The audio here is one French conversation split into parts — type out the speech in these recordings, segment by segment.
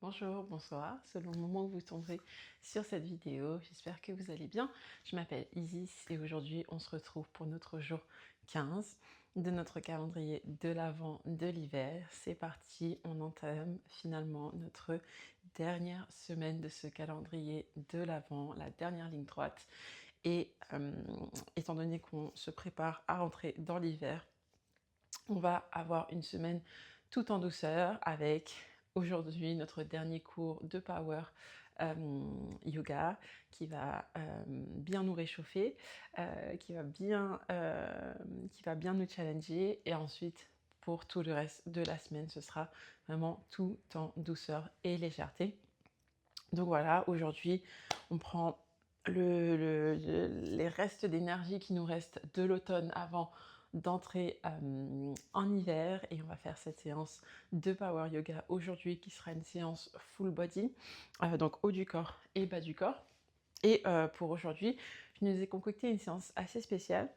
Bonjour, bonsoir, selon le moment où vous tomberez sur cette vidéo, j'espère que vous allez bien. Je m'appelle Isis et aujourd'hui on se retrouve pour notre jour 15 de notre calendrier de l'Avent de l'hiver. C'est parti, on entame finalement notre dernière semaine de ce calendrier de l'Avent, la dernière ligne droite. Et étant donné qu'on se prépare à rentrer dans l'hiver, on va avoir une semaine tout en douceur avec aujourd'hui notre dernier cours de Power Yoga qui va bien nous réchauffer, qui va bien nous challenger, et ensuite pour tout le reste de la semaine ce sera vraiment tout en douceur et légèreté. Donc voilà, aujourd'hui on prend les restes d'énergie qui nous restent de l'automne avant d'entrer en hiver, et on va faire cette séance de Power Yoga aujourd'hui qui sera une séance full body, donc haut du corps et bas du corps. Et pour aujourd'hui, je nous ai concocté une séance assez spéciale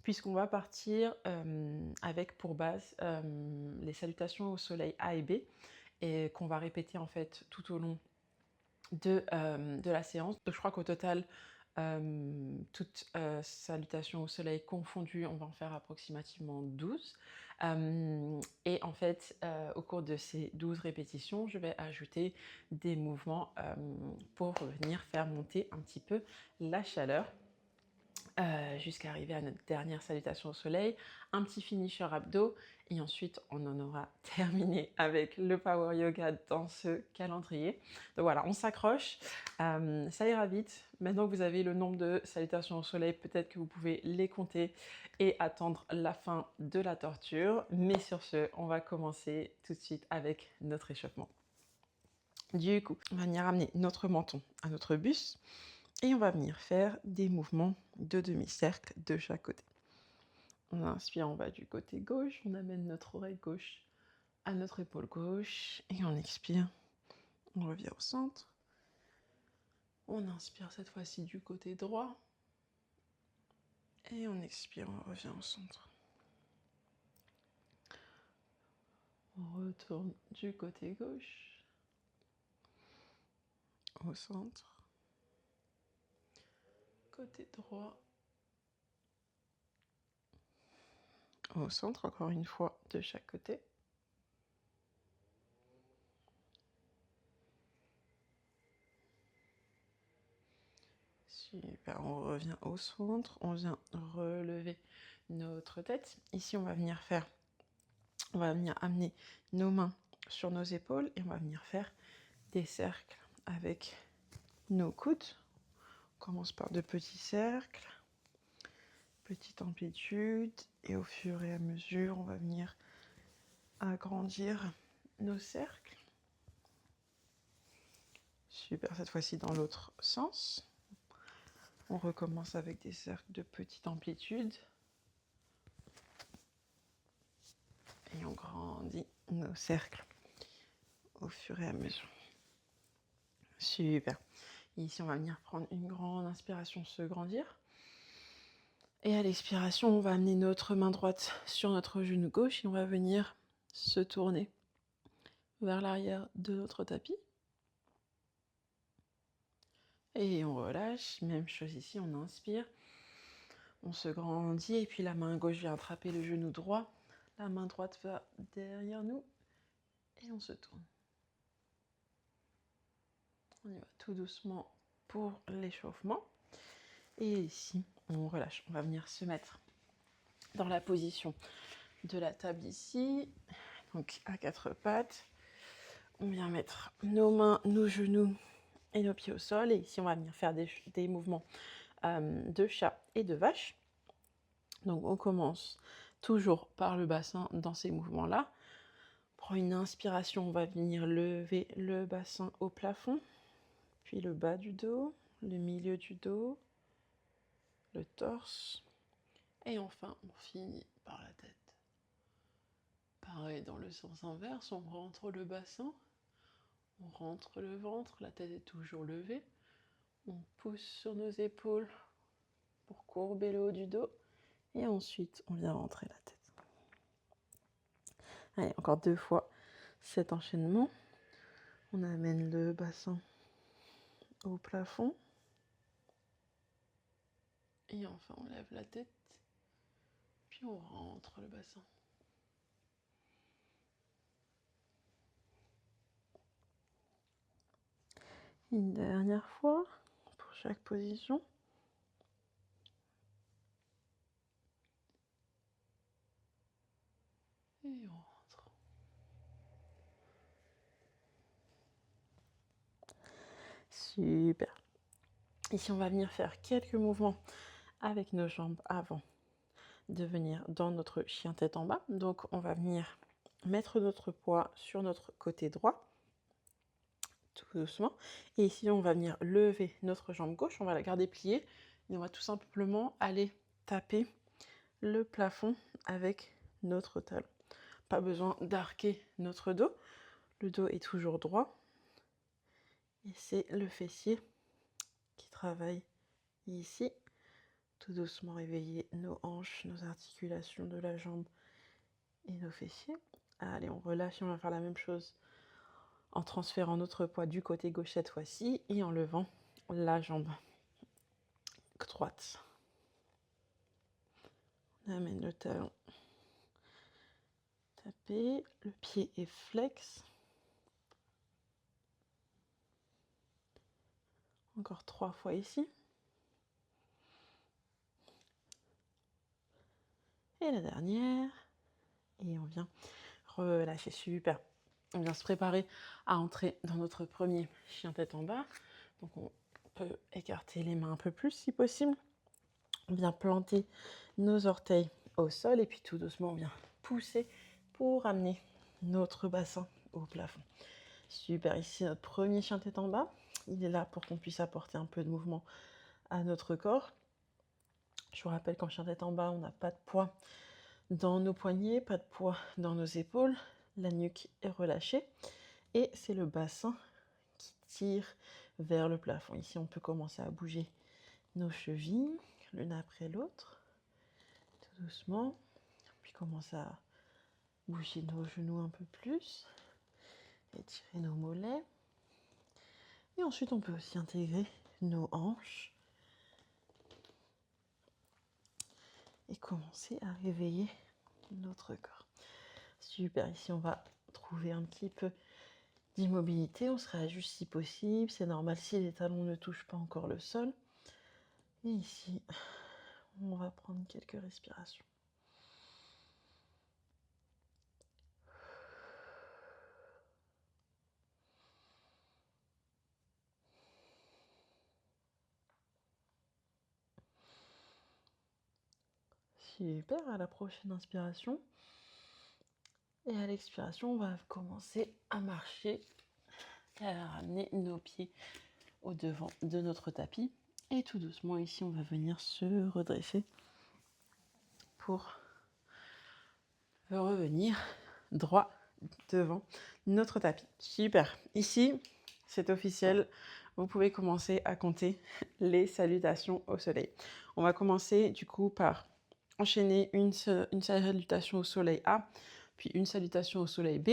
puisqu'on va partir avec pour base les salutations au soleil A et B, et qu'on va répéter en fait tout au long de la séance. Donc je crois qu'au total, toutes salutations au soleil confondues, on va en faire approximativement 12. Et en fait, au cours de ces 12 répétitions, je vais ajouter des mouvements pour venir faire monter un petit peu la chaleur. Jusqu'à arriver à notre dernière salutation au soleil, un petit finisher abdos, et ensuite on en aura terminé avec le Power Yoga dans ce calendrier. Donc voilà, on s'accroche, ça ira vite. Maintenant que vous avez le nombre de salutations au soleil, peut-être que vous pouvez les compter et attendre la fin de la torture. Mais sur ce, on va commencer tout de suite avec notre échauffement. Du coup, on va venir ramener notre menton à notre buste. Et on va venir faire des mouvements de demi-cercle de chaque côté. On inspire, on va du côté gauche, on amène notre oreille gauche à notre épaule gauche, et on expire, on revient au centre. On inspire cette fois-ci du côté droit, et on expire, on revient au centre. On retourne du côté gauche, au centre, côté droit, au centre, encore une fois de chaque côté. Super, on revient au centre, on vient relever notre tête. Ici, on va venir amener nos mains sur nos épaules et on va venir faire des cercles avec nos coudes. On commence par de petits cercles, petite amplitude, et au fur et à mesure, on va venir agrandir nos cercles. Super, cette fois-ci dans l'autre sens. On recommence avec des cercles de petite amplitude. Et on grandit nos cercles au fur et à mesure. Super. Ici, on va venir prendre une grande inspiration, se grandir. Et à l'expiration, on va amener notre main droite sur notre genou gauche et on va venir se tourner vers l'arrière de notre tapis. Et on relâche. Même chose ici, on inspire. On se grandit et puis la main gauche vient attraper le genou droit. La main droite va derrière nous et on se tourne. On y va tout doucement pour l'échauffement. Et ici, on relâche. On va venir se mettre dans la position de la table ici, donc à quatre pattes. On vient mettre nos mains, nos genoux et nos pieds au sol. Et ici, on va venir faire des mouvements de chat et de vache. Donc, on commence toujours par le bassin dans ces mouvements-là. Prends une inspiration, on va venir lever le bassin au plafond, puis le bas du dos, le milieu du dos, le torse, et enfin, on finit par la tête. Pareil, dans le sens inverse, on rentre le bassin, on rentre le ventre, la tête est toujours levée. On pousse sur nos épaules pour courber le haut du dos. Et ensuite, on vient rentrer la tête. Allez, encore 2 fois cet enchaînement. On amène le bassin au plafond. Et enfin, on lève la tête. Puis on rentre le bassin. Une dernière fois pour chaque position. Et on rentre. Super. Ici, on va venir faire quelques mouvements avec nos jambes avant de venir dans notre chien tête en bas. Donc, on va venir mettre notre poids sur notre côté droit, tout doucement. Et ici, on va venir lever notre jambe gauche. On va la garder pliée. Et on va tout simplement aller taper le plafond avec notre talon. Pas besoin d'arquer notre dos. Le dos est toujours droit. Et c'est le fessier qui travaille ici. Tout doucement réveiller nos hanches, nos articulations de la jambe et nos fessiers. Allez, on relâche et on va faire la même chose en transférant notre poids du côté gauche cette fois-ci et en levant la jambe droite. On amène le talon. Taper, le pied est flex. Encore 3 fois ici. Et la dernière. Et on vient relâcher, super. On vient se préparer à entrer dans notre premier chien tête en bas. Donc on peut écarter les mains un peu plus si possible. On vient planter nos orteils au sol et puis tout doucement on vient pousser pour amener notre bassin au plafond. Super, ici notre premier chien tête en bas. Il est là pour qu'on puisse apporter un peu de mouvement à notre corps. Je vous rappelle qu'en chien tête en bas, on n'a pas de poids dans nos poignets, pas de poids dans nos épaules. La nuque est relâchée et c'est le bassin qui tire vers le plafond. Ici, on peut commencer à bouger nos chevilles l'une après l'autre, tout doucement. Puis commencer à bouger nos genoux un peu plus, étirer nos mollets. Et ensuite, on peut aussi intégrer nos hanches et commencer à réveiller notre corps. Super, ici on va trouver un petit peu d'immobilité, on se réajuste si possible, c'est normal si les talons ne touchent pas encore le sol. Et ici, on va prendre quelques respirations. Super, à la prochaine inspiration. Et à l'expiration, on va commencer à marcher et à ramener nos pieds au devant de notre tapis. Et tout doucement, ici, on va venir se redresser pour revenir droit devant notre tapis. Super. Ici, c'est officiel. Vous pouvez commencer à compter les salutations au soleil. On va commencer du coup par enchaîner une salutation au soleil A, puis une salutation au soleil B,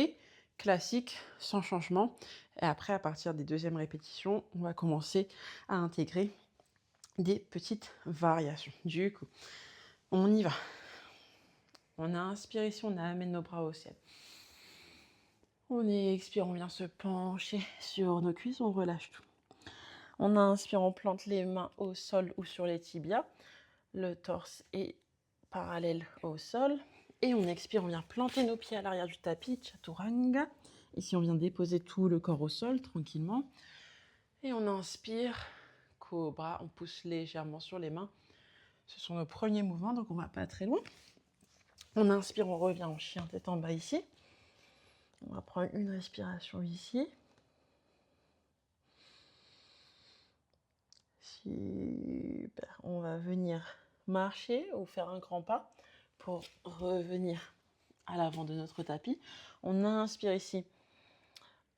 classique, sans changement. Et après, à partir des deuxièmes répétitions, on va commencer à intégrer des petites variations. Du coup, on y va. On a inspiré ici, on amène nos bras au ciel. On expire, on vient se pencher sur nos cuisses, on relâche tout. On inspire, on plante les mains au sol ou sur les tibias. Le torse est parallèle au sol. Et on expire, on vient planter nos pieds à l'arrière du tapis, Chaturanga. Ici, on vient déposer tout le corps au sol, tranquillement. Et on inspire, Cobra, on pousse légèrement sur les mains. Ce sont nos premiers mouvements, donc on ne va pas très loin. On inspire, on revient en chien tête en bas ici. On va prendre une respiration ici. Super. On va venir marcher ou faire un grand pas pour revenir à l'avant de notre tapis. On inspire ici.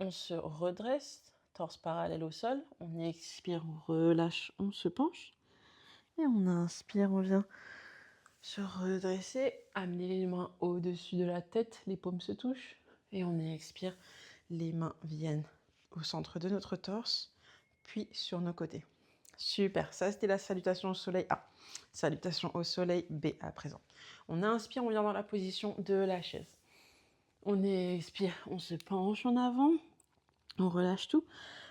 On se redresse, torse parallèle au sol. On expire, on relâche, on se penche. Et on inspire, on vient se redresser, amener les mains au-dessus de la tête, les paumes se touchent. Et on expire, les mains viennent au centre de notre torse, puis sur nos côtés. Super, ça c'était la salutation au soleil A. Salutation au soleil B à présent. On inspire, on vient dans la position de la chaise. On expire, on se penche en avant, on relâche tout.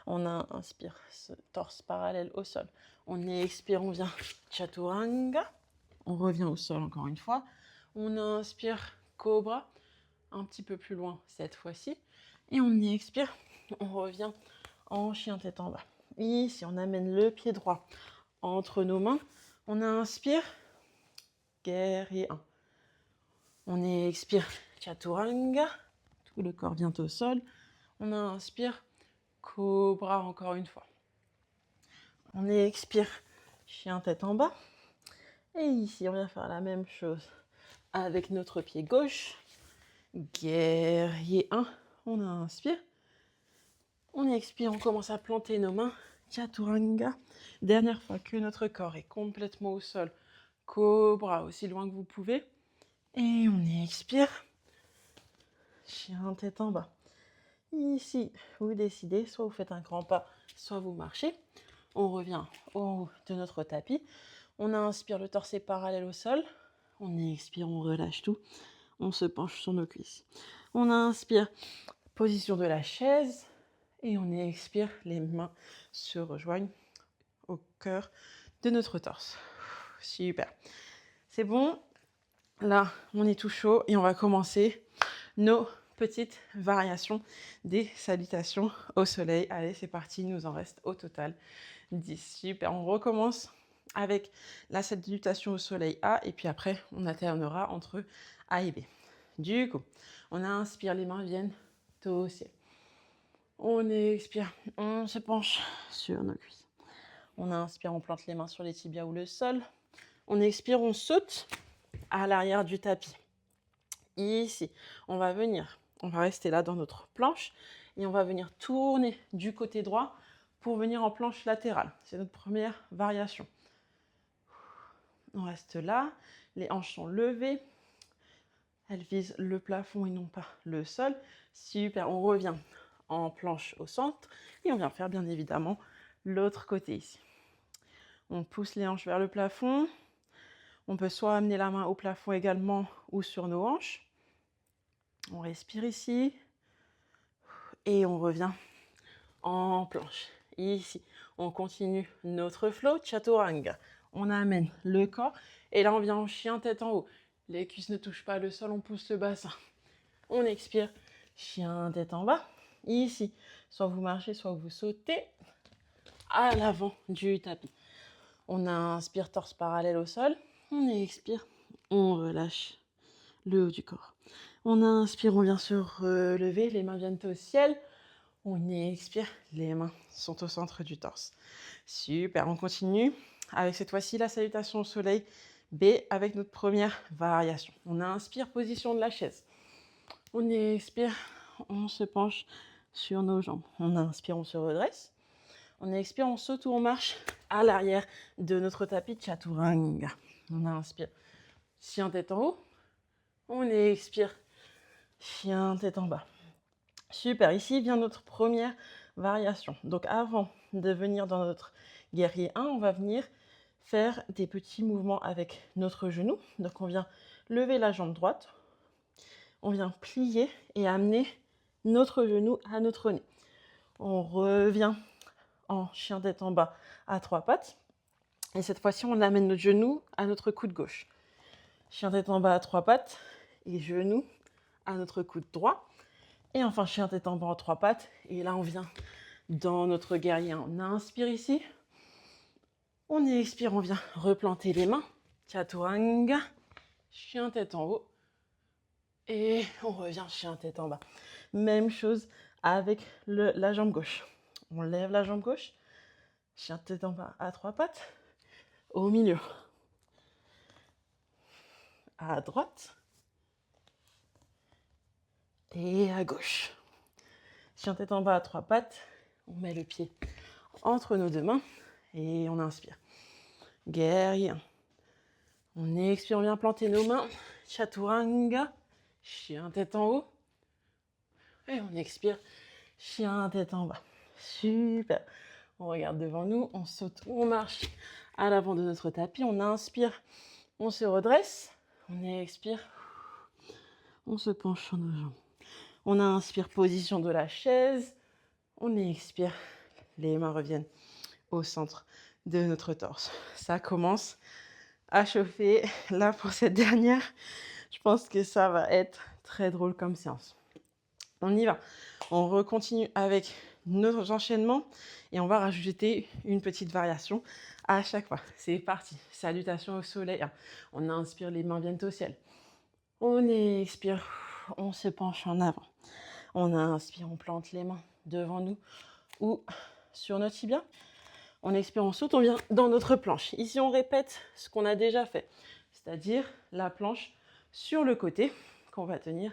On inspire, ce torse parallèle au sol. On expire, on vient chaturanga. On revient au sol encore une fois. On inspire, cobra, un petit peu plus loin cette fois-ci. Et on expire, on revient en chien tête en bas. Ici, on amène le pied droit entre nos mains. On inspire, guerrier 1. On expire, chaturanga. Tout le corps vient au sol. On inspire, cobra encore une fois. On expire, chien tête en bas. Et ici, on vient faire la même chose avec notre pied gauche. Guerrier 1. On inspire. On expire, on commence à planter nos mains. Chaturanga. Dernière fois que notre corps est complètement au sol. Cobra, aussi loin que vous pouvez. Et on expire. Chien tête en bas. Ici, vous décidez, soit vous faites un grand pas, soit vous marchez. On revient au haut de notre tapis. On inspire, le torse est parallèle au sol. On expire, on relâche tout. On se penche sur nos cuisses. On inspire, position de la chaise. Et on expire, les mains se rejoignent au cœur de notre torse. Super. C'est bon. Là, on est tout chaud et on va commencer nos petites variations des salutations au soleil. Allez, c'est parti. Il nous en reste au total 10. Super. On recommence avec la salutation au soleil A et puis après, on alternera entre A et B. Du coup, on inspire, les mains viennent au ciel. On expire, on se penche sur nos cuisses. On inspire, on plante les mains sur les tibias ou le sol. On expire, on saute à l'arrière du tapis. Ici, on va rester là dans notre planche et on va venir tourner du côté droit pour venir en planche latérale. C'est notre première variation. On reste là, les hanches sont levées. Elles visent le plafond et non pas le sol. Super, on revient en planche au centre et on vient faire bien évidemment l'autre côté ici. On pousse les hanches vers le plafond. On peut soit amener la main au plafond également ou sur nos hanches. On respire ici et on revient en planche. Ici, on continue notre flow, chaturanga. On amène le corps et là on vient en chien tête en haut. Les cuisses ne touchent pas le sol, on pousse le bassin. On expire, chien tête en bas. Ici, soit vous marchez, soit vous sautez à l'avant du tapis. On inspire, torse parallèle au sol. On expire, on relâche le haut du corps. On inspire, on vient se relever, les mains viennent au ciel. On expire, les mains sont au centre du torse. Super, on continue avec cette fois-ci la salutation au soleil B avec notre première variation. On inspire, position de la chaise. On expire, on se penche sur nos jambes. On inspire, on se redresse. On expire, on saute ou on marche à l'arrière de notre tapis chaturanga. On inspire, chien tête en haut. On expire, chien tête en bas. Super, ici vient notre première variation. Donc avant de venir dans notre guerrier 1, on va venir faire des petits mouvements avec notre genou. Donc on vient lever la jambe droite. On vient plier et amener notre genou à notre nez. On revient en chien tête en bas à 3 pattes. Et cette fois-ci, on amène notre genou à notre coude gauche. Chien tête en bas à 3 pattes et genou à notre coude droit. Et enfin, chien tête en bas à 3 pattes. Et là, on vient dans notre guerrier. On inspire ici. On expire, on vient replanter les mains. Chaturanga. Chien tête en haut. Et on revient chien tête en bas. Même chose avec la jambe gauche. On lève la jambe gauche. Chien tête en bas à 3 pattes. Au milieu. À droite. Et à gauche. Chien tête en bas à 3 pattes. On met le pied entre nos deux mains. Et on inspire. Guerrier. On expire, on vient planter nos mains. Chaturanga. Chien tête en haut. Et on expire. Chien tête en bas. Super. On regarde devant nous, on saute ou on marche à l'avant de notre tapis. On inspire, on se redresse. On expire, on se penche sur nos jambes. On inspire, position de la chaise. On expire, les mains reviennent au centre de notre torse. Ça commence à chauffer. Là, pour cette dernière, je pense que ça va être très drôle comme séance. On y va. On recontinue avec nos enchaînements et on va rajouter une petite variation à chaque fois. C'est parti. Salutation au soleil. On inspire, les mains viennent au ciel. On expire, on se penche en avant. On inspire, on plante les mains devant nous ou sur notre tibia. On expire, on saute, on vient dans notre planche. Ici, on répète ce qu'on a déjà fait, c'est-à-dire la planche sur le côté qu'on va tenir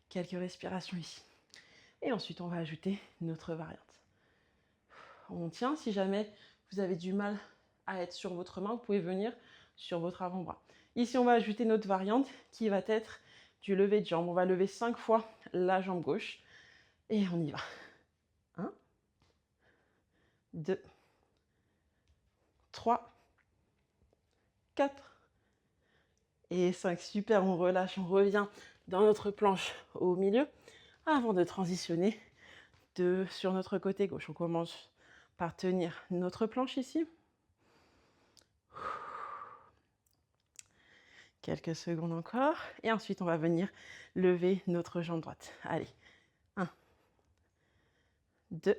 quelques respirations ici. Et ensuite, on va ajouter notre variante. On tient. Si jamais vous avez du mal à être sur votre main, vous pouvez venir sur votre avant-bras. Ici, on va ajouter notre variante qui va être du lever de jambe. On va lever 5 fois la jambe gauche et on y va. 1, 2, 3, 4 et 5. Super, on relâche, on revient dans notre planche au milieu avant de transitionner sur notre côté gauche. On commence par tenir notre planche ici. Quelques secondes encore. Et ensuite, on va venir lever notre jambe droite. Allez. 1, 2,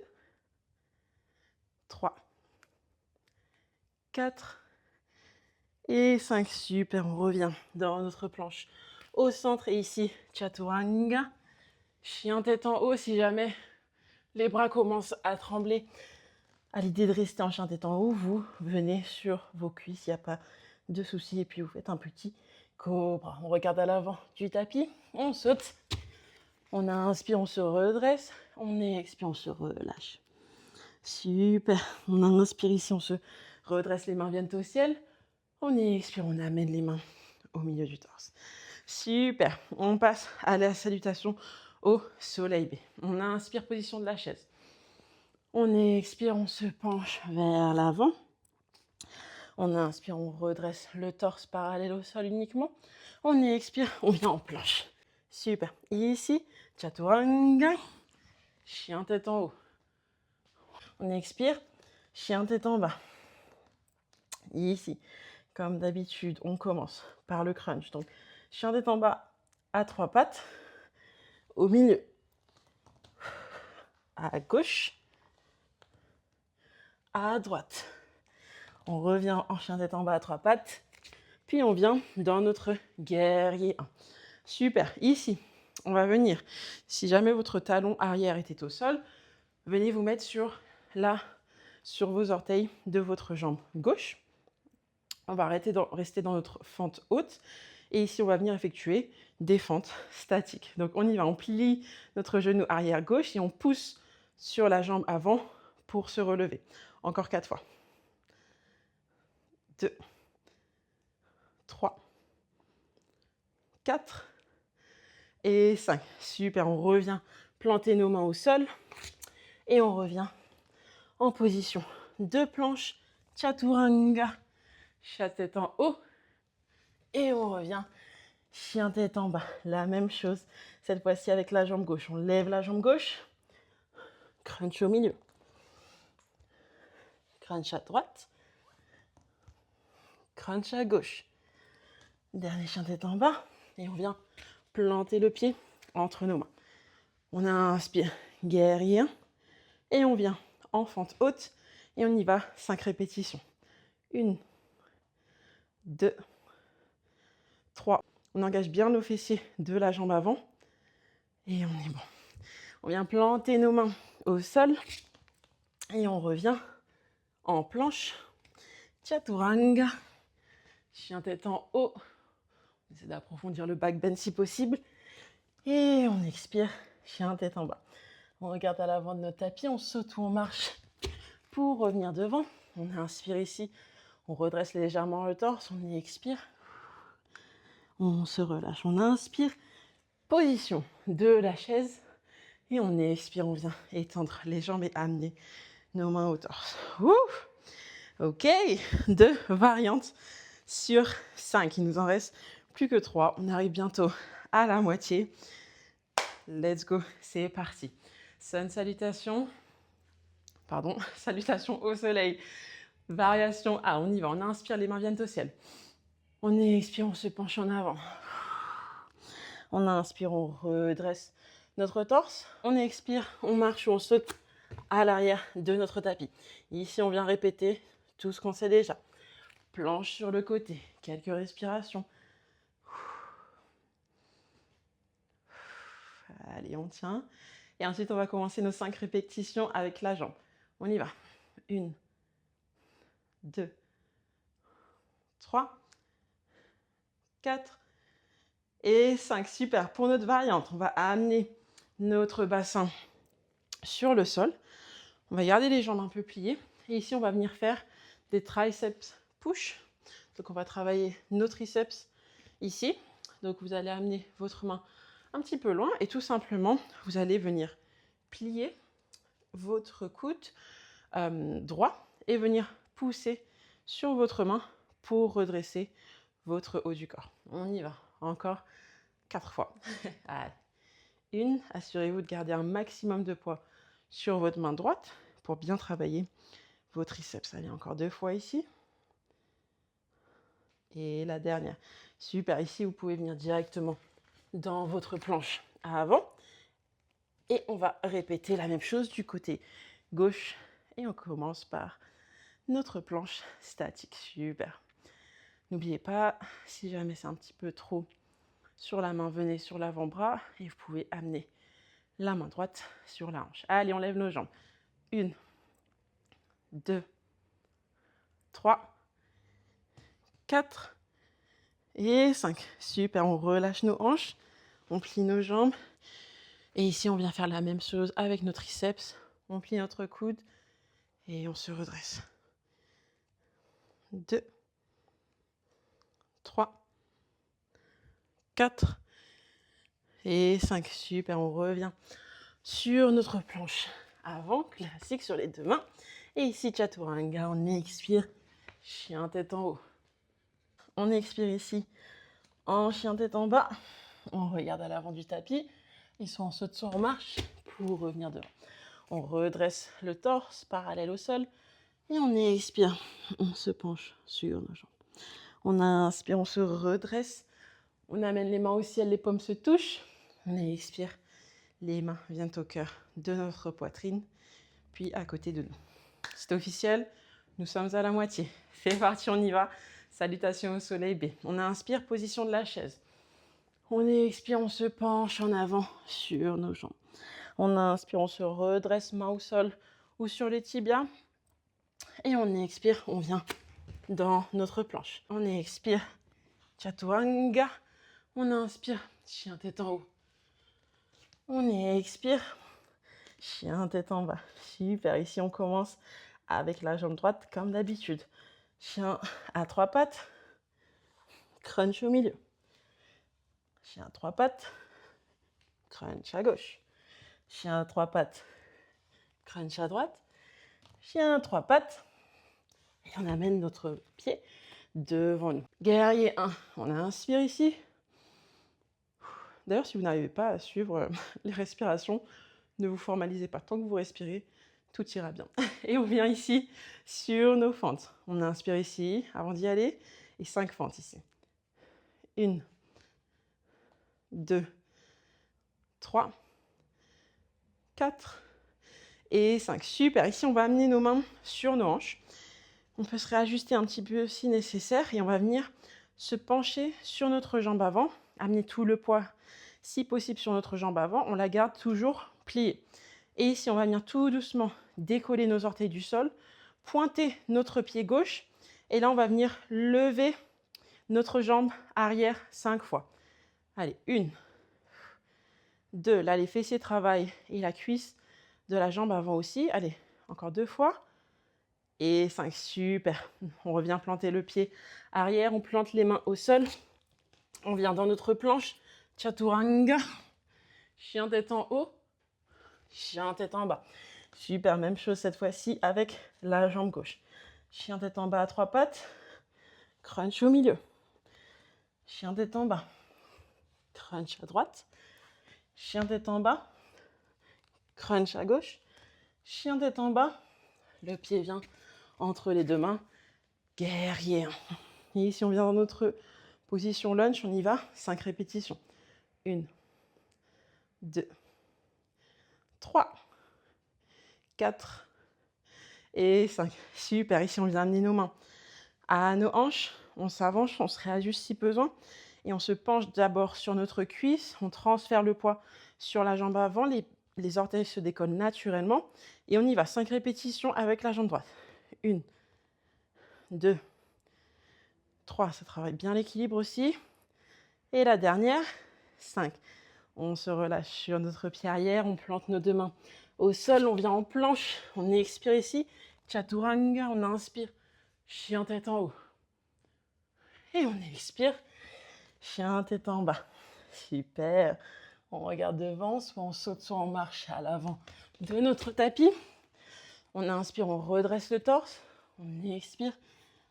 3, 4 et 5. Super, on revient dans notre planche au centre. Et ici, Chaturanga. Chien tête en haut si jamais les bras commencent à trembler. À l'idée de rester en chien tête en haut, vous venez sur vos cuisses, il n'y a pas de souci. Et puis vous faites un petit cobra. On regarde à l'avant du tapis, on saute. On inspire, on se redresse. On expire, on se relâche. Super. On inspire ici, on se redresse, les mains viennent au ciel. On expire, on amène les mains au milieu du torse. Super. On passe à la salutation au soleil B. On inspire, position de la chaise. On expire, on se penche vers l'avant. On inspire, on redresse le torse parallèle au sol uniquement. On expire, on vient en planche. Super. Ici, Chaturanga, chien tête en haut. On expire, chien tête en bas. Ici, comme d'habitude, on commence par le crunch. Donc, chien tête en bas à 3 pattes. Au milieu, à gauche, à droite. On revient en chien tête en bas à 3 pattes. Puis on vient dans notre guerrier 1. Super. Ici, on va venir. Si jamais votre talon arrière était au sol, venez vous mettre sur vos orteils de votre jambe gauche. On va rester dans notre fente haute. Et ici, on va venir effectuer des fentes statiques. Donc, on y va. On plie notre genou arrière gauche et on pousse sur la jambe avant pour se relever. Encore 4 fois. 2, 3, 4 et 5. Super, on revient planter nos mains au sol et on revient en position de planche Chaturanga. Chat tête en haut et on revient chien tête en bas. La même chose, cette fois-ci avec la jambe gauche. On lève la jambe gauche, crunch au milieu, crunch à droite, crunch à gauche. Dernier chien tête en bas et on vient planter le pied entre nos mains. On inspire, guerrier 1 et on vient en fente haute et on y va 5 répétitions. 1, 2, 3. On engage bien nos fessiers de la jambe avant et on est bon. On vient planter nos mains au sol et on revient en planche. Chaturanga, chien tête en haut. On essaie d'approfondir le back bend si possible. Et on expire, chien tête en bas. On regarde à l'avant de notre tapis, on saute ou on marche pour revenir devant. On inspire ici, on redresse légèrement le torse, on y expire. On se relâche, on inspire. Position de la chaise Et on expire, on vient étendre les jambes et amener nos mains au torse. Ouh, ok, 2 variantes sur 5. Il nous en reste plus que 3. On arrive bientôt à la moitié. Let's go, c'est parti. Sun salutation. Pardon, salutation au soleil. Variation A, on y va. On inspire, les mains viennent au ciel. On expire, on se penche en avant. On inspire, on redresse notre torse. On expire, on marche ou on saute à l'arrière de notre tapis. Ici, on vient répéter tout ce qu'on sait déjà. Planche sur le côté, quelques respirations. Allez, on tient. Et ensuite, on va commencer nos 5 répétitions avec la jambe. On y va. 1, 2, 3, 4 et 5. Super. Pour notre variante, on va amener notre bassin sur le sol. On va garder les jambes un peu pliées. Et ici, on va venir faire des triceps push. Donc, on va travailler nos triceps ici. Donc, vous allez amener votre main un petit peu loin et tout simplement, vous allez venir plier votre coude droit et venir pousser sur votre main pour redresser votre haut du corps. On y va. Encore 4 fois. Allez. 1, assurez-vous de garder un maximum de poids sur votre main droite pour bien travailler vos triceps. Allez, encore 2 fois ici. Et la dernière. Super, ici, vous pouvez venir directement dans votre planche à avant. Et on va répéter la même chose du côté gauche. Et on commence par notre planche statique. Super. N'oubliez pas, si jamais c'est un petit peu trop sur la main, venez sur l'avant-bras et vous pouvez amener la main droite sur la hanche. Allez, on lève nos jambes. 1, 2, 3, 4 et 5. Super, on relâche nos hanches, on plie nos jambes. Et ici, on vient faire la même chose avec nos triceps. On plie notre coude et on se redresse. 2, 3, 4 et 5. Super, on revient sur notre planche avant, classique sur les 2 mains. Et ici, chaturanga, on expire, chien tête en haut. On expire ici, en chien tête en bas. On regarde à l'avant du tapis. Et soit on saute, soit on marche pour revenir devant. On redresse le torse parallèle au sol. Et on expire, on se penche sur nos jambes. On inspire, on se redresse. On amène les mains au ciel, les paumes se touchent. On expire, les mains viennent au cœur de notre poitrine, puis à côté de nous. C'est officiel, nous sommes à la moitié. C'est parti, on y va. Salutation au soleil B. On inspire, position de la chaise. On expire, on se penche en avant sur nos jambes. On inspire, on se redresse, main au sol ou sur les tibias. Et on expire, on vient dans notre planche. On expire, chaturanga. On inspire, chien tête en haut. On expire, chien tête en bas. Super, ici on commence avec la jambe droite comme d'habitude. Chien à 3 pattes, crunch au milieu. Chien à 3 pattes, crunch à gauche. Chien à 3 pattes, crunch à droite. Chien à 3 pattes. Et on amène notre pied devant nous. Guerrier 1, on inspire ici. D'ailleurs, si vous n'arrivez pas à suivre les respirations, ne vous formalisez pas. Tant que vous respirez, tout ira bien. Et on vient ici sur nos fentes. On inspire ici avant d'y aller. Et 5 fentes ici. 1, 2, 3, 4 et 5. Super. Ici, on va amener nos mains sur nos hanches. On peut se réajuster un petit peu si nécessaire. Et on va venir se pencher sur notre jambe avant. Amener tout le poids, si possible, sur notre jambe avant. On la garde toujours pliée. Et ici, on va venir tout doucement décoller nos orteils du sol. Pointer notre pied gauche. Et là, on va venir lever notre jambe arrière 5 fois. Allez, 1, 2. Là, les fessiers travaillent et la cuisse de la jambe avant aussi. Allez, encore 2 fois. Et 5, super. On revient planter le pied arrière. On plante les mains au sol. On vient dans notre planche. Chaturanga. Chien tête en haut. chien tête en bas. Super, même chose cette fois-ci avec la jambe gauche. Chien tête en bas à 3 pattes, crunch au milieu. Chien tête en bas, crunch à droite. Chien tête en bas, crunch à gauche. Chien tête en bas, le pied vient entre les deux mains, guerrier. Et ici, on vient dans notre position lunge, on y va, 5 répétitions. 1, 2, 3, 4 et 5. Super, ici, on vient amener nos mains à nos hanches, on s'avance, on se réajuste si besoin, et on se penche d'abord sur notre cuisse, on transfère le poids sur la jambe avant, les orteils se décollent naturellement, et on y va, 5 répétitions avec la jambe droite. 1, 2, 3, ça travaille bien l'équilibre aussi, et la dernière, 5. On se relâche sur notre pied arrière, on plante nos deux mains au sol, on vient en planche, on expire ici, Chaturanga, on inspire, chien tête en haut. Et on expire, chien tête en bas. Super. On regarde devant, soit on saute, soit on marche à l'avant de notre tapis. On inspire, on redresse le torse. On expire,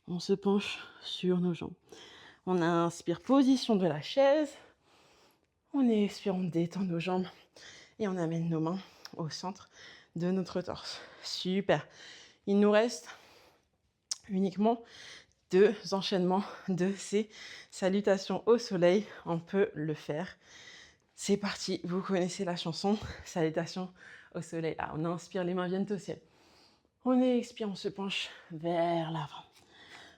on se penche sur nos jambes. On inspire, position de la chaise. On expire, on détend nos jambes. Et on amène nos mains au centre de notre torse. Super. Il nous reste uniquement 2 enchaînements de ces salutations au soleil. On peut le faire. C'est parti, vous connaissez la chanson. Salutations au soleil. Là, on inspire, les mains viennent au ciel. On expire, on se penche vers l'avant.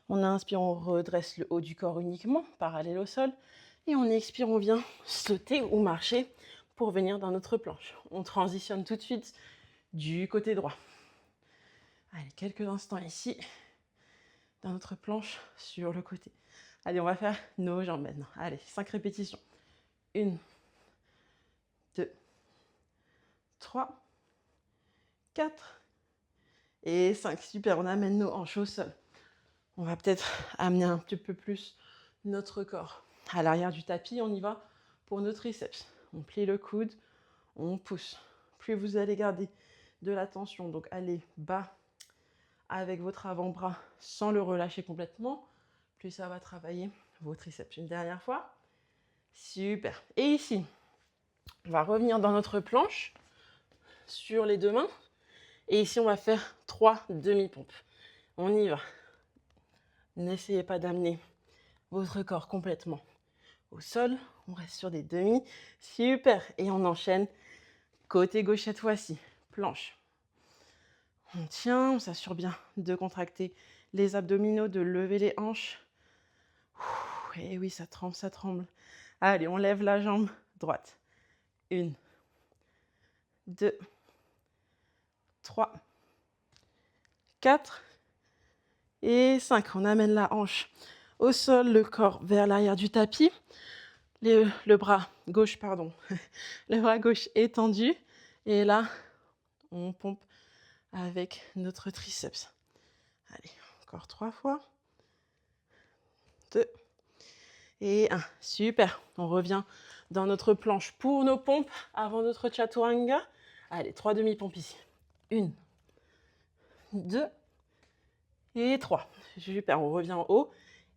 On inspire, on redresse le haut du corps uniquement, parallèle au sol. Et on expire, on vient sauter ou marcher pour venir dans notre planche. On transitionne tout de suite du côté droit. Allez, quelques instants ici, dans notre planche sur le côté. Allez, on va faire nos jambes maintenant. Allez, 5 répétitions. 1, 2, 3, 4 et 5. Super, on amène nos hanches au sol. On va peut-être amener un petit peu plus notre corps à l'arrière du tapis. On y va pour nos triceps. On plie le coude, on pousse. Plus vous allez garder de la tension, donc allez bas avec votre avant-bras sans le relâcher complètement, plus ça va travailler vos triceps. Une dernière fois. Super. Et ici, on va revenir dans notre planche sur les deux mains. Et ici, on va faire 3 demi-pompes. On y va. N'essayez pas d'amener votre corps complètement au sol. On reste sur des demi. Super. Et on enchaîne côté gauche cette fois-ci. Planche. On tient, on s'assure bien de contracter les abdominaux, de lever les hanches. Et oui, ça tremble, ça tremble. Allez, on lève la jambe droite. 1, 2, 3, 4 et 5. On amène la hanche au sol, le corps vers l'arrière du tapis. Le bras gauche, le bras gauche étendu. Et là, on pompe avec notre triceps. Allez, encore 3 fois. 2 et 1. Super. On revient dans notre planche pour nos pompes avant notre chaturanga. Allez, 3 demi-pompes ici. 1, 2 et 3. Super. On revient en haut.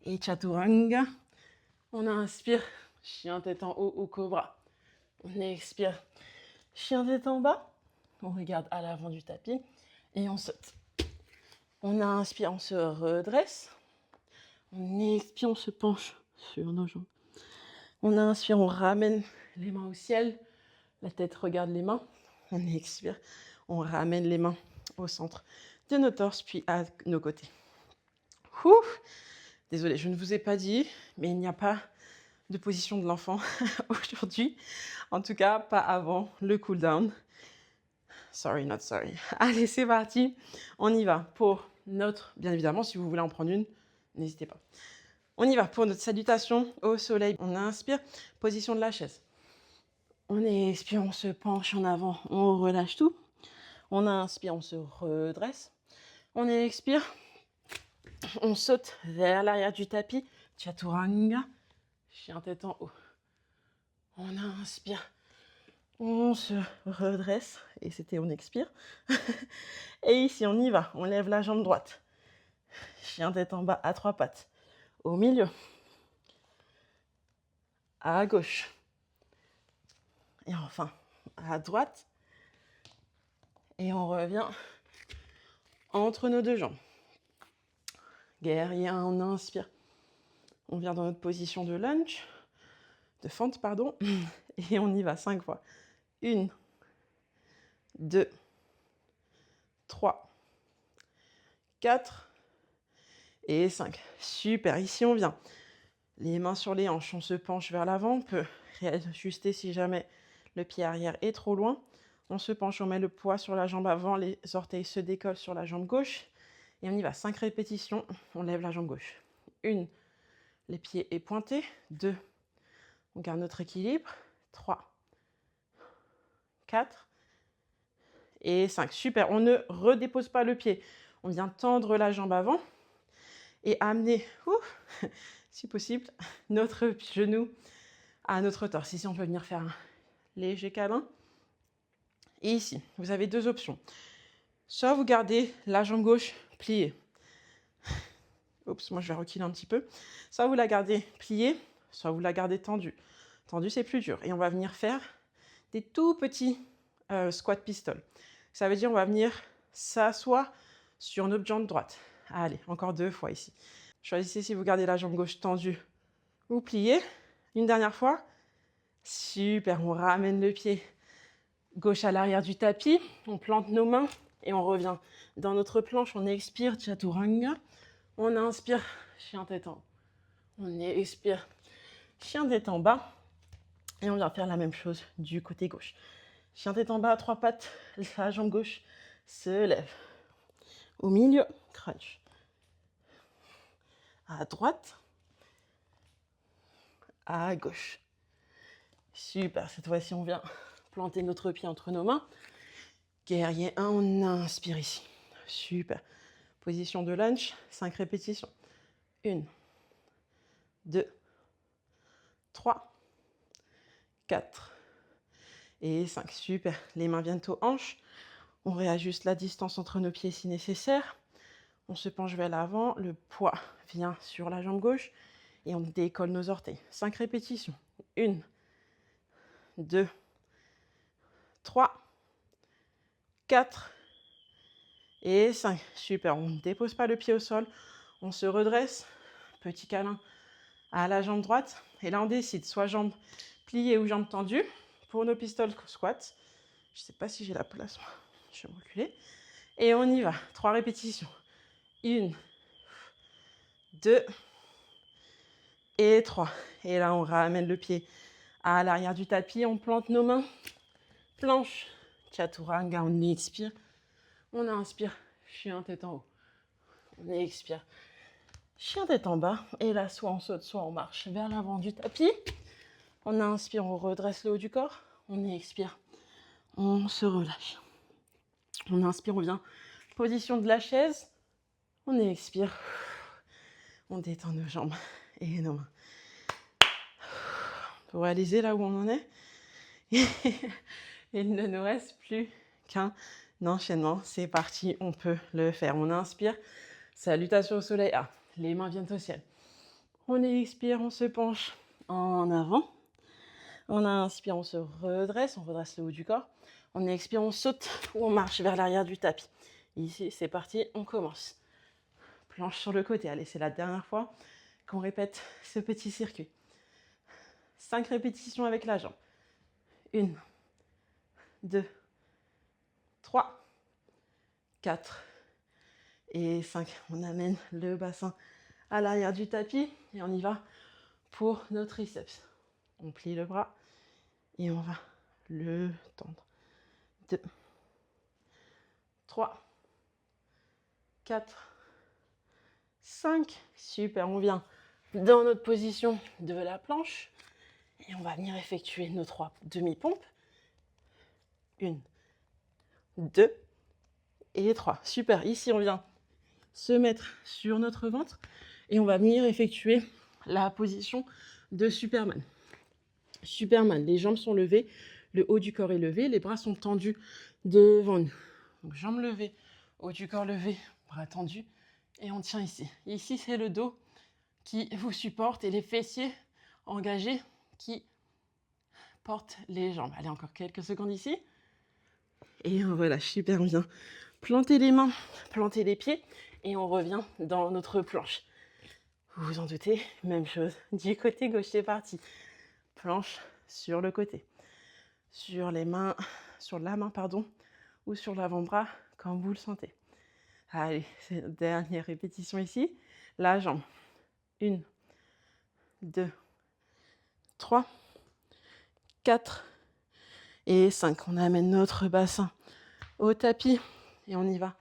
Et chaturanga. On inspire. Chien tête en haut ou cobra. On expire. Chien tête en bas. On regarde à l'avant du tapis. Et on saute. On inspire, on se redresse. On expire, on se penche sur nos jambes. On inspire, on ramène les mains au ciel. La tête regarde les mains. On expire, on ramène les mains au centre de nos torses, puis à nos côtés. Désolée, je ne vous ai pas dit, mais il n'y a pas de position de l'enfant aujourd'hui. En tout cas, pas avant le cool down. Sorry, not sorry. Allez, c'est parti. On y va pour notre... Bien évidemment, si vous voulez en prendre une, n'hésitez pas. On y va pour notre salutation au soleil. On inspire, position de la chaise. On expire, on se penche en avant, on relâche tout. On inspire, on se redresse. On expire, on saute vers l'arrière du tapis. Chaturanga, chien tête en haut. On inspire, On se redresse. Et c'était on expire. Et ici, on y va. On lève la jambe droite. Chien tête en bas à 3 pattes. Au milieu. À gauche. Et enfin, à droite. Et on revient entre nos deux jambes. Guerrier 1, on inspire. On vient dans notre position de lunge, de fente, pardon. Et on y va 5 fois. 1, 2, 3, 4 et 5. Super, ici on vient. Les mains sur les hanches, on se penche vers l'avant. On peut réajuster si jamais le pied arrière est trop loin. On se penche, on met le poids sur la jambe avant, les orteils se décollent sur la jambe gauche. Et on y va, 5 répétitions, on lève la jambe gauche. 1, les pieds est pointé. 2, on garde notre équilibre. 3, 4 et 5. Super, on ne redépose pas le pied. On vient tendre la jambe avant et amener, si possible, notre genou à notre torse. Ici, on peut venir faire un léger câlin. Et ici, vous avez 2 options. Soit vous gardez la jambe gauche pliée. Oups, moi je vais reculer un petit peu. Soit vous la gardez pliée, soit vous la gardez tendue. Tendue, c'est plus dur. Et on va venir faire des tout petits squat pistol. Ça veut dire on va venir s'asseoir sur notre jambe droite. Allez, encore 2 fois ici. Choisissez si vous gardez la jambe gauche tendue ou pliée. Une dernière fois. Super, on ramène le pied gauche à l'arrière du tapis. On plante nos mains et on revient dans notre planche. On expire, chaturanga. On inspire, chien tête en haut. On expire, chien tête en bas. Et on vient faire la même chose du côté gauche. Chien tête en bas à 3 pattes, la jambe gauche se lève. Au milieu, crunch. À droite, à gauche. Super, cette fois-ci on vient planter notre pied entre nos mains. Guerrier 1, on inspire ici. Super. Position de lunge, 5 répétitions. 1, 2, 3, 4 et 5. Super. Les mains viennent aux hanches. On réajuste la distance entre nos pieds si nécessaire. On se penche vers l'avant. Le poids vient sur la jambe gauche et on décolle nos orteils. 5 répétitions. 1, 2, 3, 4 et 5. Super. On ne dépose pas le pied au sol. On se redresse. Petit câlin à la jambe droite. Et là, on décide soit jambe pliée ou jambe tendue pour nos pistol squats. Je ne sais pas si j'ai la place. Je vais me reculer. Et on y va. 3 répétitions. 1, 2 et 3. Et là, on ramène le pied à l'arrière du tapis. On plante nos mains. Planche. Chaturanga. On expire. On inspire. Chien tête en haut. On expire. Chien tête en bas. Et là, soit on saute, soit on marche vers l'avant du tapis. On inspire, on redresse le haut du corps. On expire. On se relâche. On inspire, on vient. Position de la chaise. On expire. On détend nos jambes et nos mains. Pour réaliser là où on en est. Il ne nous reste plus qu'un enchaînement. C'est parti, on peut le faire. On inspire. Salutation au soleil. Ah, les mains viennent au ciel. On expire, on se penche en avant. On inspire, on se redresse. On redresse le haut du corps. On expire, on saute ou on marche vers l'arrière du tapis. Ici, c'est parti, on commence. Planche sur le côté. Allez, c'est la dernière fois qu'on répète ce petit circuit. 5 répétitions avec la jambe. 1, 2, 3, 4 et 5. On amène le bassin à l'arrière du tapis et on y va pour nos triceps. On plie le bras et on va le tendre. 2, 3, 4, 5. Super, on vient dans notre position de la planche et on va venir effectuer nos 3 demi-pompes. 1, 2 et 3. Super, ici on vient se mettre sur notre ventre et on va venir effectuer la position de Superman. Superman, les jambes sont levées, Le haut du corps est levé, les bras sont tendus devant nous. Donc jambes levées, haut du corps levé, bras tendus. Et on tient ici. Ici, c'est le dos qui vous supporte et les fessiers engagés qui portent les jambes. Allez, encore quelques secondes ici. Et on relâche super bien. Plantez les mains, plantez les pieds et on revient dans notre planche. Vous vous en doutez, même chose du côté gauche, c'est parti. Planche sur le côté. Sur les mains, sur la main, pardon, ou sur l'avant-bras, comme vous le sentez. Allez, c'est la dernière répétition ici. La jambe. 1, 2, 3, 4 et 5. On amène notre bassin au tapis et on y va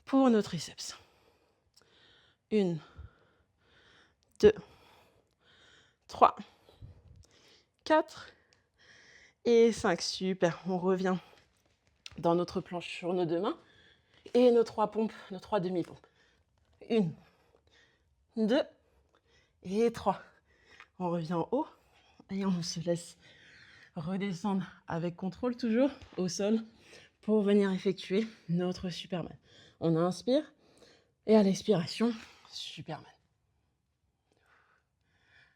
pour nos triceps. 1, 2, 3, 4 et 5. Super. On revient dans notre planche sur nos deux mains et nos 3 pompes, nos 3 demi-pompes. 1, 2 et 3. On revient en haut et on se laisse redescendre avec contrôle toujours au sol pour venir effectuer notre Superman. On inspire et à l'expiration, Superman.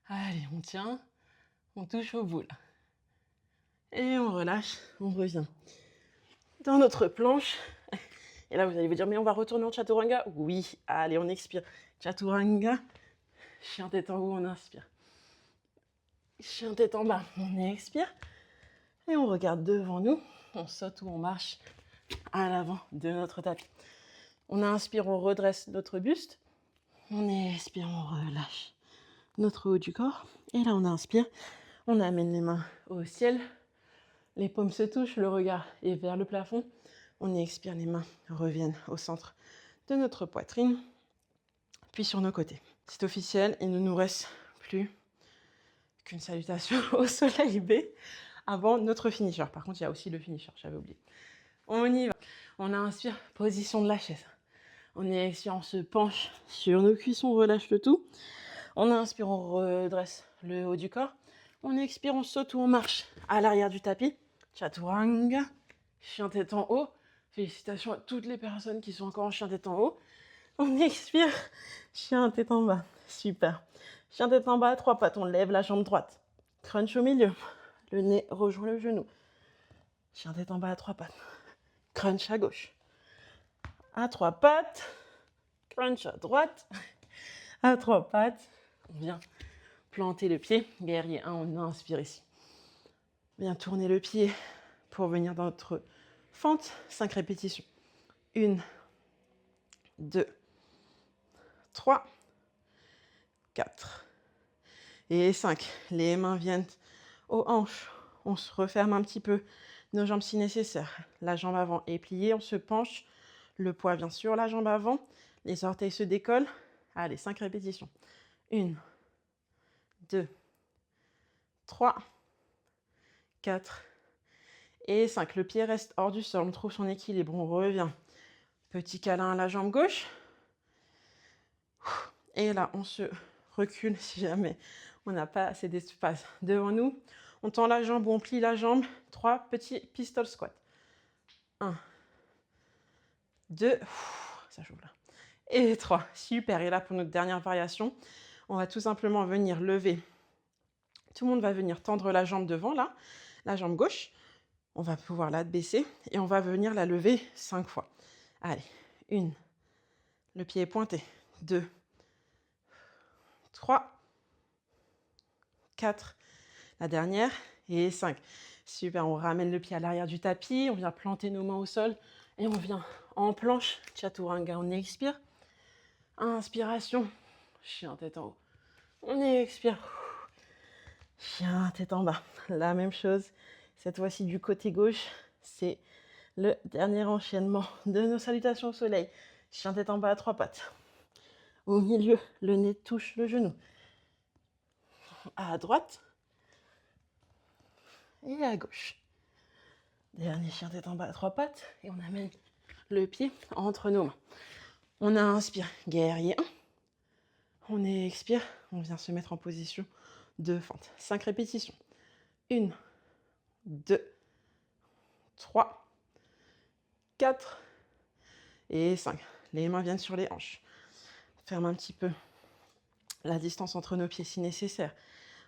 Allez, on tient, on touche au bout là. Et on relâche, on revient dans notre planche. Et là, vous allez vous dire, mais on va retourner en Chaturanga? Oui, allez, on expire. Chaturanga, chien tête en haut, on inspire. Chien tête en bas, on expire. Et on regarde devant nous, on saute ou on marche à l'avant de notre tapis. On inspire, on redresse notre buste. On expire, on relâche notre haut du corps. Et là, on inspire, on amène les mains au ciel. Les paumes se touchent, le regard est vers le plafond. On expire, les mains reviennent au centre de notre poitrine, puis sur nos côtés. C'est officiel, il ne nous reste plus qu'une salutation au soleil B avant notre finisher. Par contre, il y a aussi le finisher, j'avais oublié. On y va. On inspire, position de la chaise. On expire, on se penche sur nos cuisses, on relâche le tout. On inspire, on redresse le haut du corps. On expire, on saute ou on marche à l'arrière du tapis. Chaturanga, chien tête en haut. Félicitations à toutes les personnes qui sont encore en chien tête en haut. On expire, chien tête en bas. Super. Chien tête en bas, 3 pattes. On lève la jambe droite. Crunch au milieu. Le nez rejoint le genou. Chien tête en bas à 3 pattes. Crunch à gauche. À 3 pattes. Crunch à droite. À 3 pattes. On vient planter le pied. Guerrier 1, on inspire ici. Bien tourner le pied pour venir dans notre fente. 5 répétitions. 1, 2, 3, 4 et 5. Les mains viennent aux hanches. On se referme un petit peu nos jambes si nécessaire. La jambe avant est pliée, on se penche. Le poids vient sur la jambe avant. Les orteils se décollent. Allez, 5 répétitions. 1, 2, 3, 4 et 5. Le pied reste hors du sol. On trouve son équilibre. On revient. Petit câlin à la jambe gauche. Et là, on se recule si jamais on n'a pas assez d'espace devant nous. On tend la jambe ou on plie la jambe. 3 petits pistol squats. 1, 2, ça chauffe là. Et 3, super. Et là, pour notre dernière variation, on va tout simplement venir lever. Tout le monde va venir tendre la jambe devant, là, la jambe gauche. On va pouvoir la baisser et on va venir la lever 5 fois. Allez, 1, le pied est pointé. 2, 3, 4, la dernière, et 5. Super, on ramène le pied à l'arrière du tapis, on vient planter nos mains au sol et on vient en planche, Chaturanga, on expire. Inspiration, chien tête en haut. On expire, chien tête en bas. La même chose, cette fois-ci du côté gauche, c'est le dernier enchaînement de nos salutations au soleil. Chien tête en bas à 3 pattes. Au milieu, le nez touche le genou. À droite et à gauche. Dernier chien tête en bas à 3 pattes et on amène le pied entre nos mains. On inspire, guerrier 1. On expire, on vient se mettre en position de fente. 5 répétitions. 1, 2, 3, 4 et 5. Les mains viennent sur les hanches. Ferme un petit peu la distance entre nos pieds si nécessaire.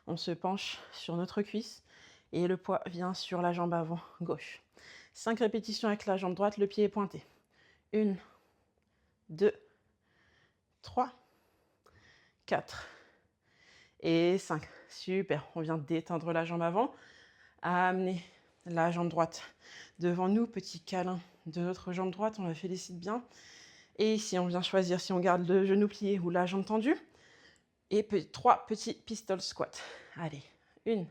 On se penche sur notre cuisse et le poids vient sur la jambe avant gauche. 5 répétitions avec la jambe droite, le pied est pointé. 1, 2, 3, 4 et 5. Super, on vient d'étendre la jambe avant. Amener la jambe droite devant nous, petit câlin de notre jambe droite, on la félicite bien. Et ici, on vient choisir si on garde le genou plié ou la jambe tendue. Et 3 petits pistol squats. Allez, 1,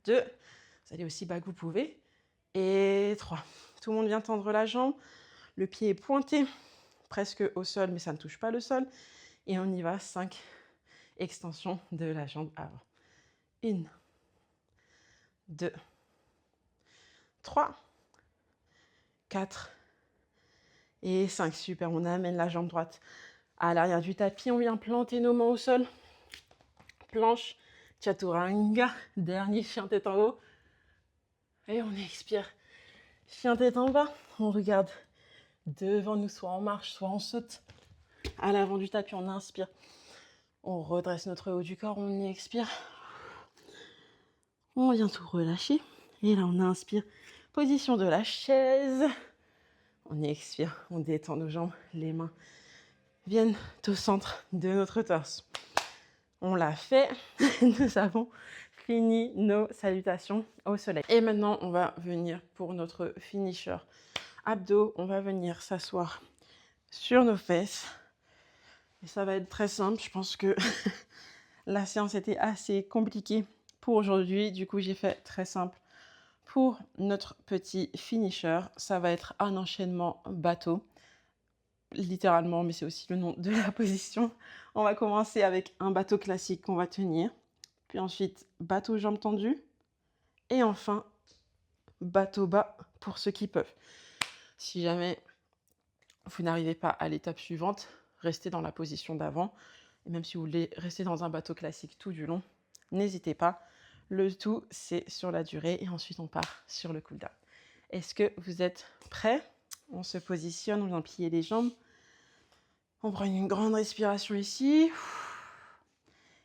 2, vous allez aussi bas que vous pouvez. Et 3. Tout le monde vient tendre la jambe. Le pied est pointé, presque au sol, mais ça ne touche pas le sol. Et on y va, 5 extensions de la jambe avant. 1, 2, 3, 4 et 5. Super, on amène la jambe droite à l'arrière du tapis. On vient planter nos mains au sol. Planche, chaturanga, dernier chien tête en haut. Et on expire. Chien tête en bas. On regarde devant nous, soit en marche, soit on saute. À l'avant du tapis, on inspire. On redresse notre haut du corps, on expire. On vient tout relâcher. Et là, on inspire. Position de la chaise. On expire, on détend nos jambes, les mains viennent au centre de notre torse. On l'a fait, nous avons fini nos salutations au soleil. Et maintenant, on va venir pour notre finisher abdos. On va venir s'asseoir sur nos fesses. Et ça va être très simple. Je pense que la séance était assez compliquée pour aujourd'hui. Du coup, j'ai fait très simple. Pour notre petit finisher, ça va être un enchaînement bateau. Littéralement, mais c'est aussi le nom de la position. On va commencer avec un bateau classique qu'on va tenir. Puis ensuite, bateau jambes tendues. Et enfin, bateau bas pour ceux qui peuvent. Si jamais vous n'arrivez pas à l'étape suivante, restez dans la position d'avant. Et même si vous voulez rester dans un bateau classique tout du long, n'hésitez pas. Le tout, c'est sur la durée. Et ensuite, on part sur le cool-down. Est-ce que vous êtes prêts? On se positionne, on vient plier les jambes. On prend une grande respiration ici.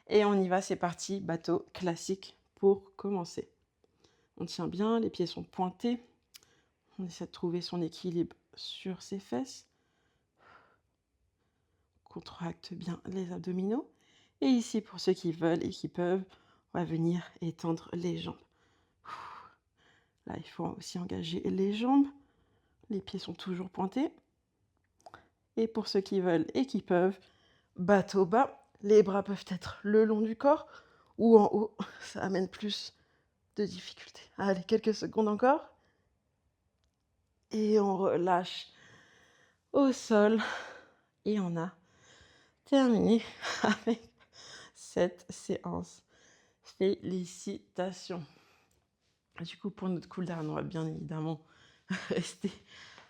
Et on y va, c'est parti. Bateau classique pour commencer. On tient bien, les pieds sont pointés. On essaie de trouver son équilibre sur ses fesses. Contracte bien les abdominaux. Et ici, pour ceux qui veulent et qui peuvent, on va venir étendre les jambes. Là, il faut aussi engager les jambes. Les pieds sont toujours pointés. Et pour ceux qui veulent et qui peuvent, bateau bas. Les bras peuvent être le long du corps ou en haut. Ça amène plus de difficultés. Allez, quelques secondes encore. Et on relâche au sol. Et on a terminé avec cette séance. Félicitations. Du coup, pour notre cool-down, on va bien évidemment rester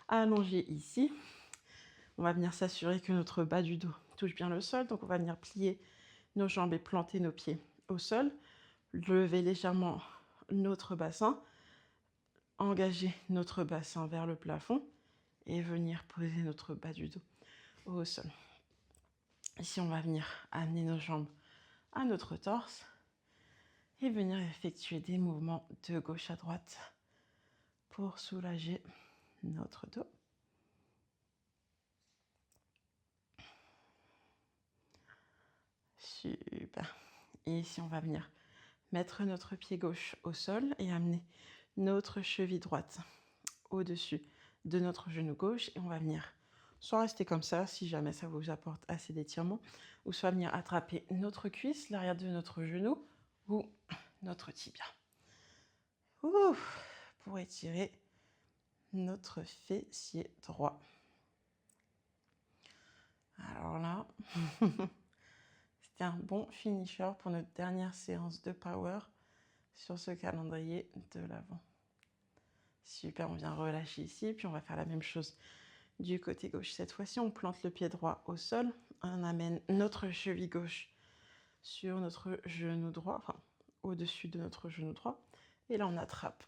allongé ici. On va venir s'assurer que notre bas du dos touche bien le sol. Donc, on va venir plier nos jambes et planter nos pieds au sol. Lever légèrement notre bassin. Engager notre bassin vers le plafond. Et venir poser notre bas du dos au sol. Ici, on va venir amener nos jambes à notre torse. Et venir effectuer des mouvements de gauche à droite pour soulager notre dos. Super. Et ici, on va venir mettre notre pied gauche au sol et amener notre cheville droite au-dessus de notre genou gauche. Et on va venir soit rester comme ça, si jamais ça vous apporte assez d'étirement, ou soit venir attraper notre cuisse, l'arrière de notre genou, ou notre tibia. Pour étirer notre fessier droit. Alors là, c'était un bon finisher pour notre dernière séance de power sur ce calendrier de l'avant. Super, on vient relâcher ici, puis on va faire la même chose du côté gauche. Cette fois-ci, on plante le pied droit au sol, on amène notre cheville gauche sur notre genou droit, enfin au-dessus de notre genou droit, Et là, on attrape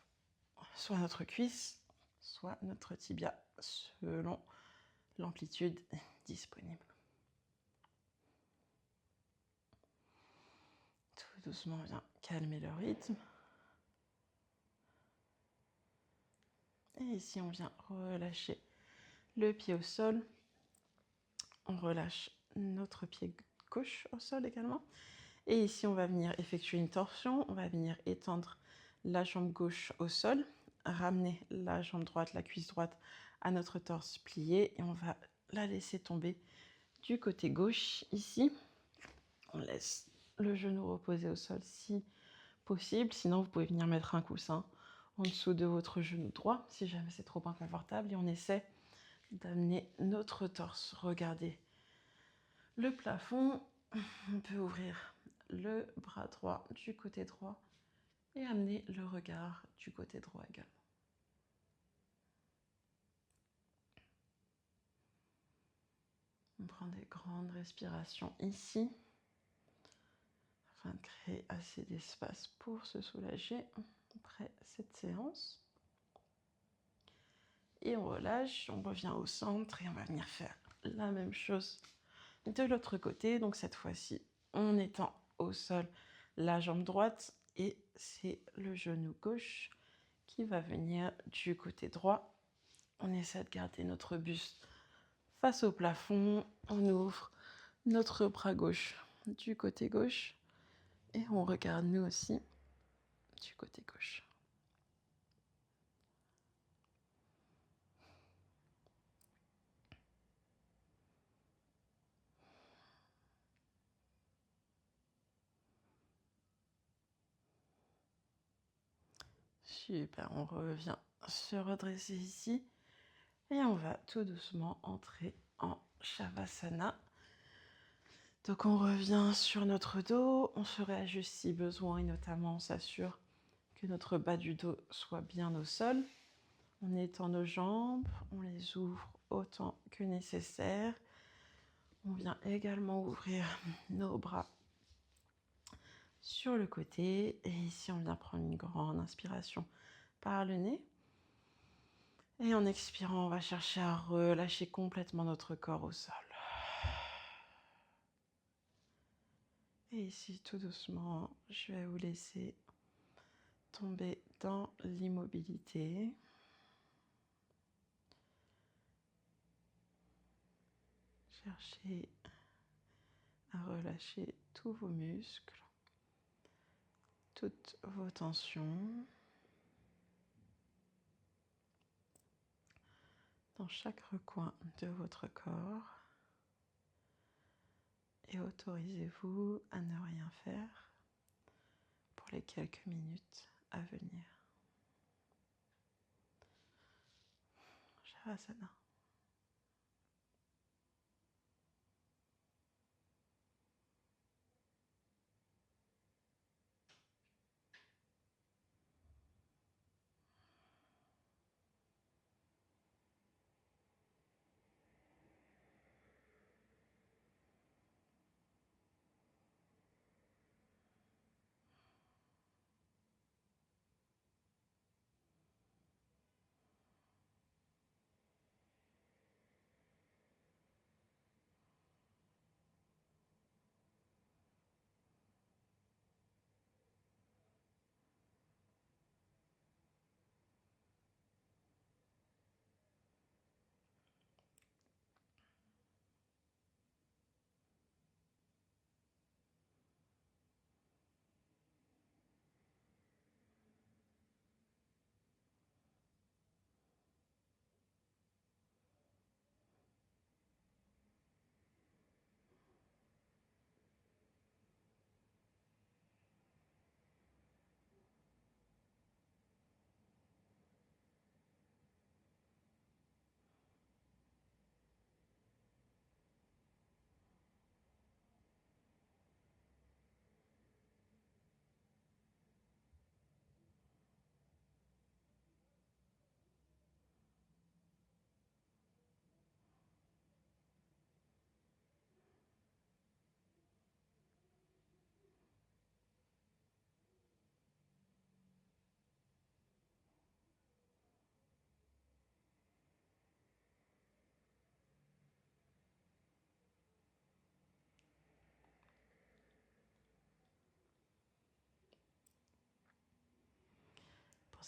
soit notre cuisse, soit notre tibia, selon l'amplitude disponible. Tout doucement, on vient calmer le rythme. Et ici, on vient relâcher le pied au sol. On relâche notre pied gauche au sol également. Et ici, on va venir effectuer une torsion. On va venir étendre la jambe gauche au sol, ramener la jambe droite, la cuisse droite à notre torse plié. Et on va la laisser tomber du côté gauche ici. On laisse le genou reposer au sol si possible. Sinon, vous pouvez venir mettre un coussin en dessous de votre genou droit si jamais c'est trop inconfortable. Et on essaie d'amener notre torse. Regardez le plafond. On peut ouvrir le bras droit du côté droit et amener le regard du côté droit également. On prend des grandes respirations ici afin de créer assez d'espace pour se soulager après cette séance. Et on relâche, on revient au centre et on va venir faire la même chose de l'autre côté. Donc cette fois-ci, on étend au sol la jambe droite et c'est le genou gauche qui va venir du côté droit. On essaie de garder notre buste face au plafond. On ouvre notre bras gauche du côté gauche et on regarde nous aussi du côté gauche. Super, on revient se redresser ici et on va tout doucement entrer en Shavasana. Donc on revient sur notre dos, on se réajuste si besoin et notamment on s'assure que notre bas du dos soit bien au sol. On étend nos jambes, on les ouvre autant que nécessaire. On vient également ouvrir nos bras sur le côté et ici on vient prendre une grande inspiration par le nez. Et en expirant, on va chercher à relâcher complètement notre corps au sol. Et ici, tout doucement, je vais vous laisser tomber dans l'immobilité. Cherchez à relâcher tous vos muscles, toutes vos tensions. Dans chaque recoin de votre corps. Et autorisez-vous à ne rien faire pour les quelques minutes à venir. Shavasana.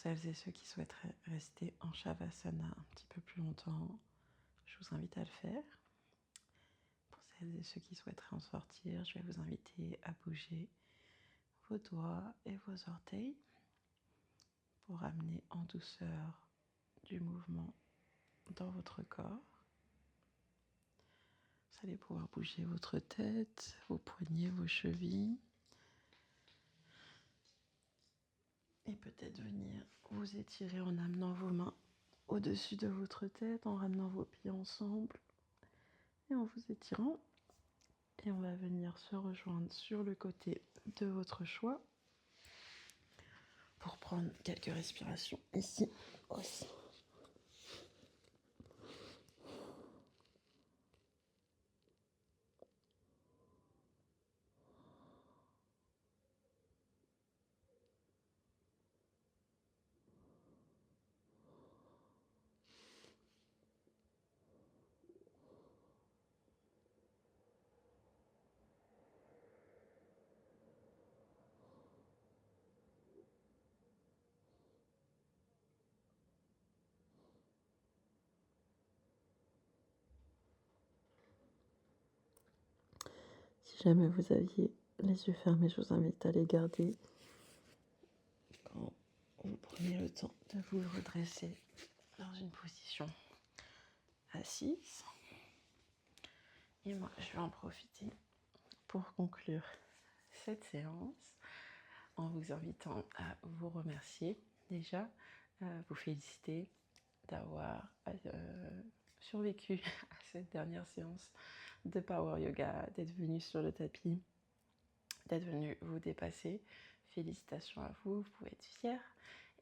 celles et ceux qui souhaiteraient rester en Shavasana un petit peu plus longtemps, je vous invite à le faire. Pour celles et ceux qui souhaiteraient en sortir, je vais vous inviter à bouger vos doigts et vos orteils pour amener en douceur du mouvement dans votre corps. Vous allez pouvoir bouger votre tête, vos poignets, vos chevilles. Et peut-être venir vous étirer en amenant vos mains au-dessus de votre tête, en ramenant vos pieds ensemble et en vous étirant. Et on va venir se rejoindre sur le côté de votre choix pour prendre quelques respirations ici aussi. Si jamais vous aviez les yeux fermés, je vous invite à les garder quand vous prenez le temps de vous redresser dans une position assise. Et moi, je vais en profiter pour conclure cette séance en vous invitant à vous remercier déjà, vous féliciter d'avoir survécu à cette dernière séance de Power Yoga, d'être venu sur le tapis, d'être venu vous dépasser. Félicitations à vous, vous pouvez être fiers.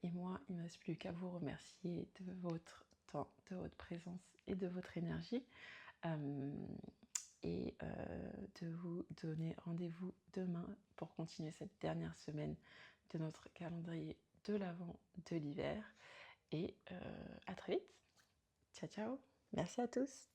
Et moi, il ne me reste plus qu'à vous remercier de votre temps, de votre présence et de votre énergie. De vous donner rendez-vous demain pour continuer cette dernière semaine de notre calendrier de l'Avent de l'hiver. Et à très vite. Ciao, ciao. Merci à tous.